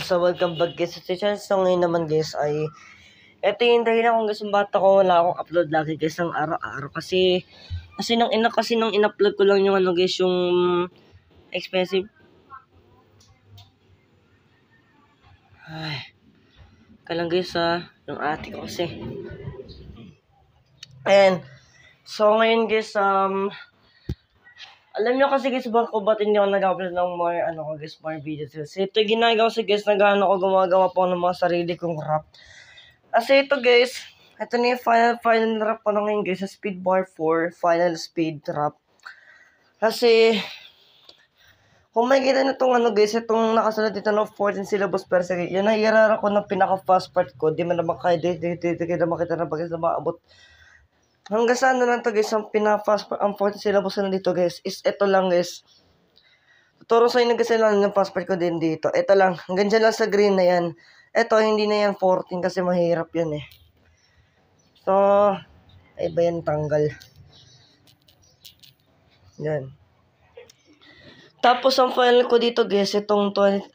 So, welcome back guys sa channel. So, ngayon naman guys ay ito yung dahilan kung guys yung bata ko wala akong upload lagi guys ng araw-araw kasi nung in-upload ko lang yung ano guys yung expensive. Ay, kalang guys yung ate ko kasi. And so ngayon guys alam nyo kasi guys ba't hindi ako nag-upload ng more more videos kasi ito ginagawa ko guys gumagawa po ng mga sarili kong rap. Kasi ito guys, ito na yung final rap ko na ngayon guys sa Speed Bar 4 final speed rap. Kasi kung makikita nyo itong guys, itong nakasunod dito ng 14 syllables per second, yun ang irara ko ng pinaka fast part ko. Di man naman kayo na makita na pag maabot. Hanggang saan na lang to guys, ang pinaka-fast part, ang 14 syllables na dito guys, is ito lang guys. Tuturo sa inyo kasi lang yung fast part ko din dito. Ito lang, hanggang dyan lang sa green na yan. Ito, hindi na yan 14 kasi mahirap yan eh. So, ay ba yan tanggal? Yan. Tapos ang final ko dito guys, itong 23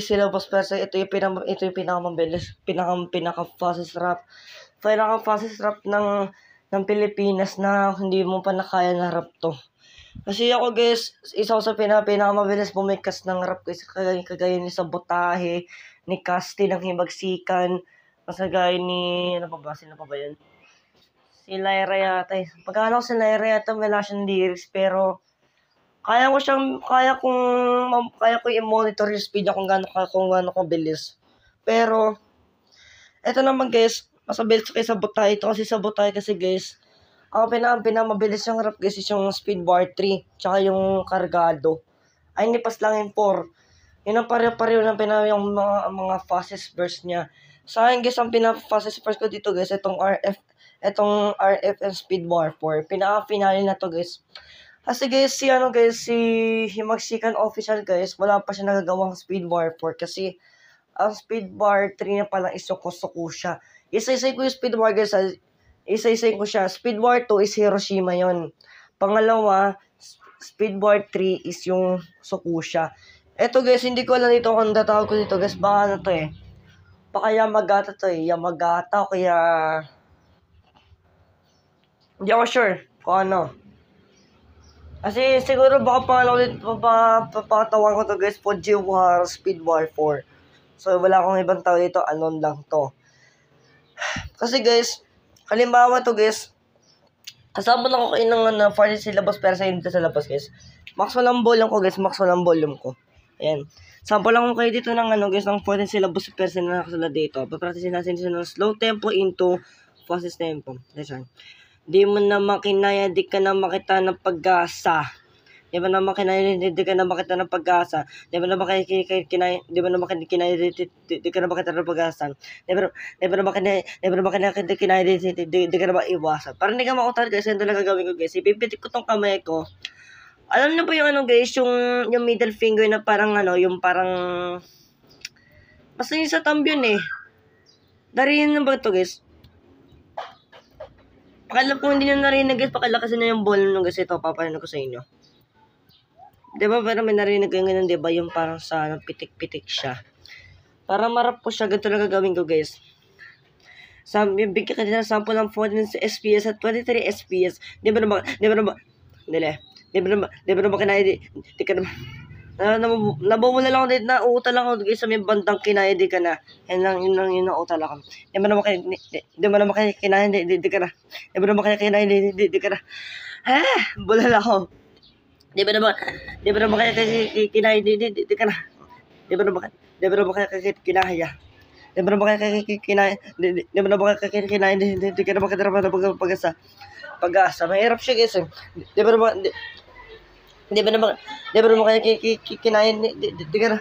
syllables per second, ito yung pinakamabilis, pinaka-fastest rap. Pinaka-fastest rap ng Pilipinas na hindi mo pa nakaya na rap to. Kasi ako guys, isa ko sa pinakamabilis bumikas ng rap guys, kagaya ni Sabotahe, ni Casti ng Himagsikan, kagaya ni, ano pa ba yun? Si Lyra yata eh. Pagkala ko si Lyra yata wala siyang lyrics, pero kaya kong i-monitor yung speed niya kung gaano kabilis. Pero eto naman guys, mas mabilis kay Sabotahe ito kasi Sabotahe kasi guys, ang pinamabilis yung rap guys is yung Speed Bar 3 tsaka yung Cargado. Ay nipas lang yung 4. Yun ang pareho ng yung mga fastest burst niya. Sa akin guys, ang pinaka-fastest burst ko dito guys, itong RF and Speed Bar 4. Pinaka-finale na to guys. Kasi guys, si Himagsikan official guys, wala pa siya nagagawang Speed Bar 4 kasi ang Speed Bar 3 na pala is suko-suko siya. Isa-isay ko yung Speed Bar guys, isa-isay ko siya. Speed Bar 2 is Hiroshima yon. Pangalawa, Speed Bar 3 is yung Sukusha. Eto guys, hindi ko alam dito kung tatawag ko dito guys, baka ano to eh. Baka Yamagata to eh, Yamagata o kaya hindi ako sure kung ano. Kasi siguro baka pangalaw dito, papatawag ko to guys, Fujiwara Speed Bar 4. So wala akong ibang tao dito, anon lang to. Kasi guys, halimbawa to guys, kasama na ko kayo ng 40 syllables per second dito sa labas guys. Max walang volume ko guys, max walang volume ko. Ayan. Sample lang ko kayo dito ng guys, ng 14 syllables per second na nakasulat dito. Papracticein natin siya ng slow tempo into fastest tempo. Listen. Di mo na makinaya, di ka na makita ng pag-asa. Di mo na makinaya, di ka na makita ng pag-asa. Di mo na makinaya, di mo na makinaya, di ka na makita ng pag-asa. Di mo na makinaya, di ka na maiwasan. Para hindi ka makutan guys, yun talaga gagawin ko guys. Ipipitik ko tong kamay ko. Alam niyo po yung guys, yung middle finger na parang yung parang basta yung sa thumb yun eh. Narinig na ba ito guys? Pakala kung hindi nyo narinig guys, pakalakasin na yung volume nung guys, ito paparinig ko sa inyo. Diba pero may narinig kayo ganun, diba? Yung parang sa pitik-pitik siya. Para marap po siya, ganito lang gagawin ko guys. Bigyan ka din ng sample ng 14 FPS at 23 FPS. Di ba naman kinaya, di ka naman. Nabumula lang ako dito, nauutal lang ako guys sa may bandang kinaya, di ka na. Yun lang nauutal ako. Di ba naman kinaya, di ka na. Di ba naman kinaya, di ka na. Bulala ako. Di ba naman kaya kinaya, di ka na. Di ba naman kaya kinaya. Di ba naman kaya kinaya, di ba naman kaya kinaya, di ka naman kaya pag-asa. Mahirap siya guys eh. Di ba naman kaya kinaya, di ka na.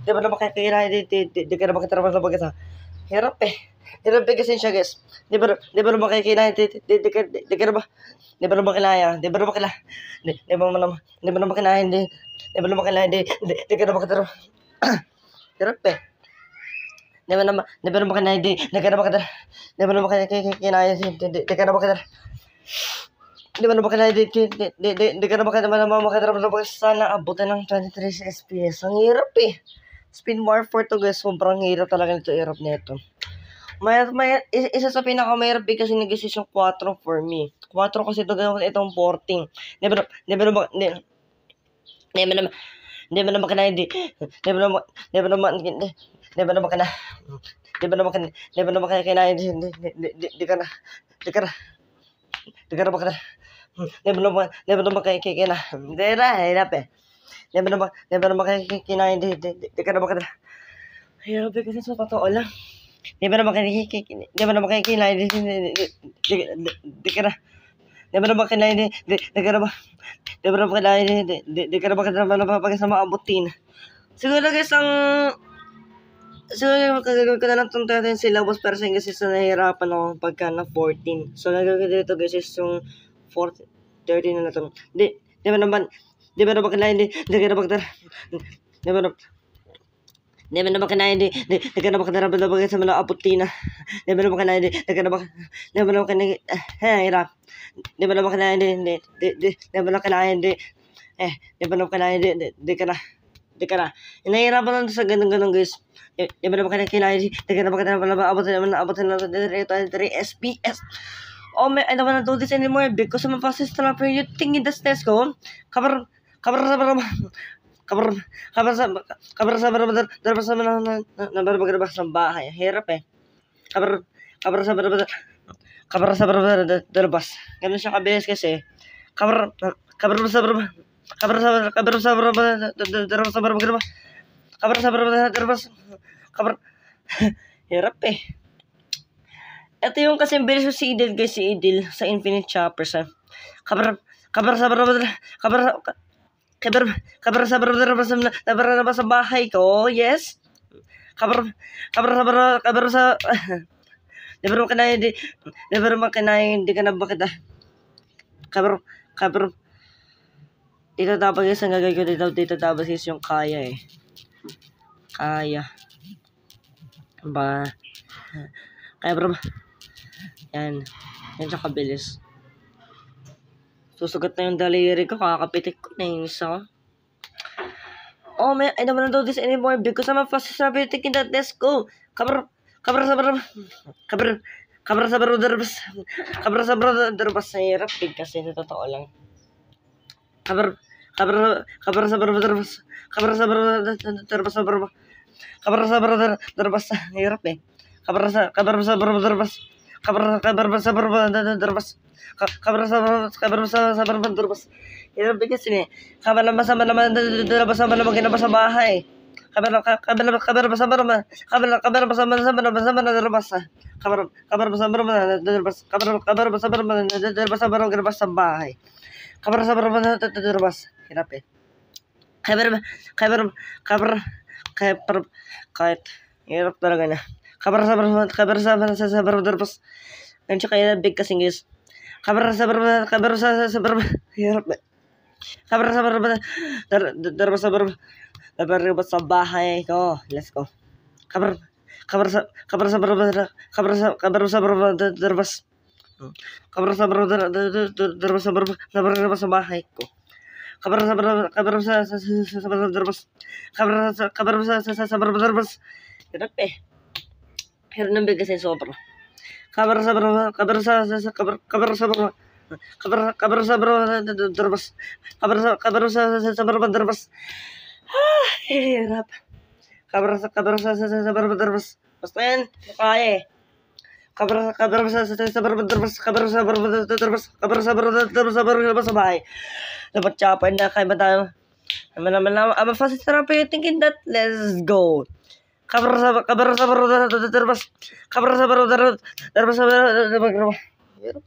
Di ba naman kaya kinaya, di ka naman kaya pag-asa. Hirap eh. Hirap eh kasi siya guys. Di ba naman kaya kinaya, di ka naman. Di ba naman kinaya, di ba naman kinaya, di ba naman kinaya, di ba naman kinaya, di ka naman kaya. Hirap eh. Di ba naman kinaya, di ka naman kaya, di ba naman kinaya, di ka naman kaya. Di ba naman kinaya, di ka naman kaya, sana abutin ng 23 FPS. Ang hirap eh. Speed War 4 to guys, sobrang hirap talaga nito, hirap nito. Isa sa pinakamahirap kasi nag-assist yung 4 for me. 4 kasi itong 14. Di ba naman, di ba naman, di ba naman kana, di ba naman, di ba naman, di ba naman kana, di ba naman kana, di ba naman kana, di ka na, di ka na, di ka na ba kana, di ba naman, di ba naman kana, di na, hirap eh. Di ba naman kana, di ka na ba kana, hirap eh kasi sa totoo lang. Di ba naman kana, di ba naman kana, di ka na, di ba naman kana, di ka na ba, di ba naman kana, di ka na ba kana, pag sa maabutin. Siguro guys, siguro gagawin ko na lang itong 13 syllables pero sa English is nahihirapan ako pagka na 14. So gagawin ko dito guys is yung 13 na ito. Di ba naman kinain, di ka na magtara. Di ba naman kinain, di ka na magtara bagay sa mga aputina. Di ba naman kinain, di ka na naman kinain, hirap. Di ba naman kinain, di ba naman kinain, di ba naman kinain, di ka na. Di ka na. Nahihirapan lang sa ganun guys. Di ba naman kinain, di ka na abutin na 3 SPS. Oh man, I don't wanna do this anymore because I'm a fastest trapper. You think that's go? Kabar sa bahay. Hirap eh. Kabar sa dalbas. Ganun siya kabilis kasi. Kabar sa hirap eh. Ito yung kasi bilis si Idil guys, si Idil sa Infinite Choppers. Kabar sa bahay ko, yes. Kabar sa di ba naman kinain, di ka na bakit kabar dito tapos guys, ang gagawin ko dito tapos is yung kaya eh. Kaya ba kaya bro yan siya kabilis. Susugat na yung daliri ko, kakapitik ko, nainis ako. Oh man, I don't wanna do this anymore because I'm a fastest rapper taking that desk go. Kabar sa darbas sa hirap kasi sa totoo lang. Kabar sa darbas hirap eh. Kabar sa darbas hirap kasi ni kabar sa bahay. Hirap eh. Kahit hirap talaga na. Yan siya kaya big kasing guys. Hirap eh. Darbas sa bahay ko. Let's go. Darbas. Darbas sa bahay ko. Darbas. Hirap eh. Hirap ng big kasi sobra. Darbas. Hirap. Darbas. Basta yan, kaya eh. Sa bahay. Dapat chopper na kaya ba tayo? I'm a fast trapper thinking that let's go.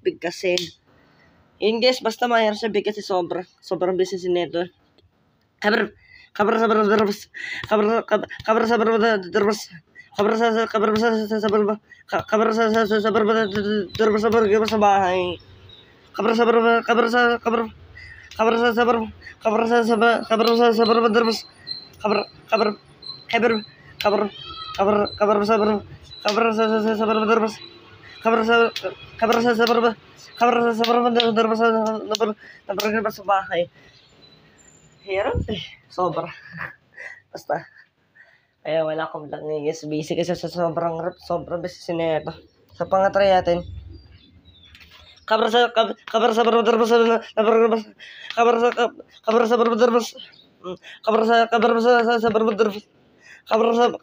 Big kasi. Yun guys, basta mayroon siya big kasi sobrang business nito. Sa bahay. Sa bahay. Hirap eh. Sobra. Basta. Kaya wala akong vlog ngayon guys. Busy kasi sa sobrang busy na ito. Sa pangatry natin. Kabarasa barbaderbas kabarasa barbaderbas kabarasa sa barbaderbas kabarasa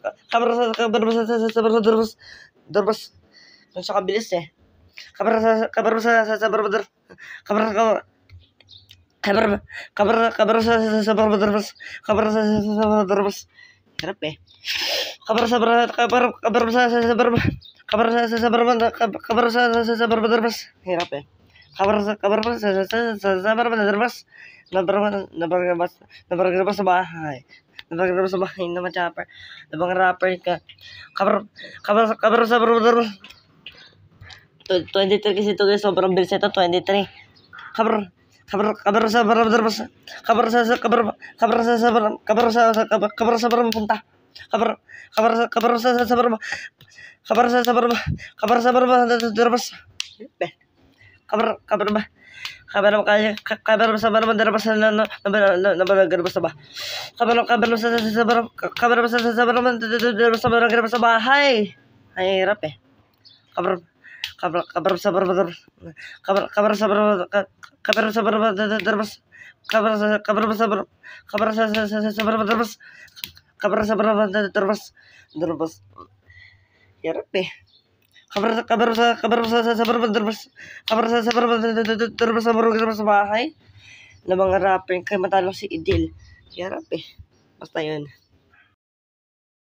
sa barbaderbas derbas. Ang siya kabilis eh. Kabarasa sa barbaderbas kabarasa sa barbaderbas kabarasa sa barbaderbas. Hirap eh. Kabarasa sa barbaderbas. Hirap eh. Sa barbaderbas. Nabarabas sa bahay. Nabarabas sa bahay na ma-chopper. Nabang rapper ka. Kabarasa sa barbaderbas. 23 kasi ito guys. Sobrang bilis ito. 23. Kabarasa barbaderbas. Kabarasa punta. Kabarasa derbas. Sa bahay. Ay, hirap eh. Kabarasa barbaderbas. Kabarasa barbaderbas. Kabarasa barbaderbas. Derbas. Hirap eh. Kabarasa sa barbaderbas. Kabarasa sa barbaderbas sa bahay. Na mga rapper kay matalo si Idil. Hirap eh. Basta yun.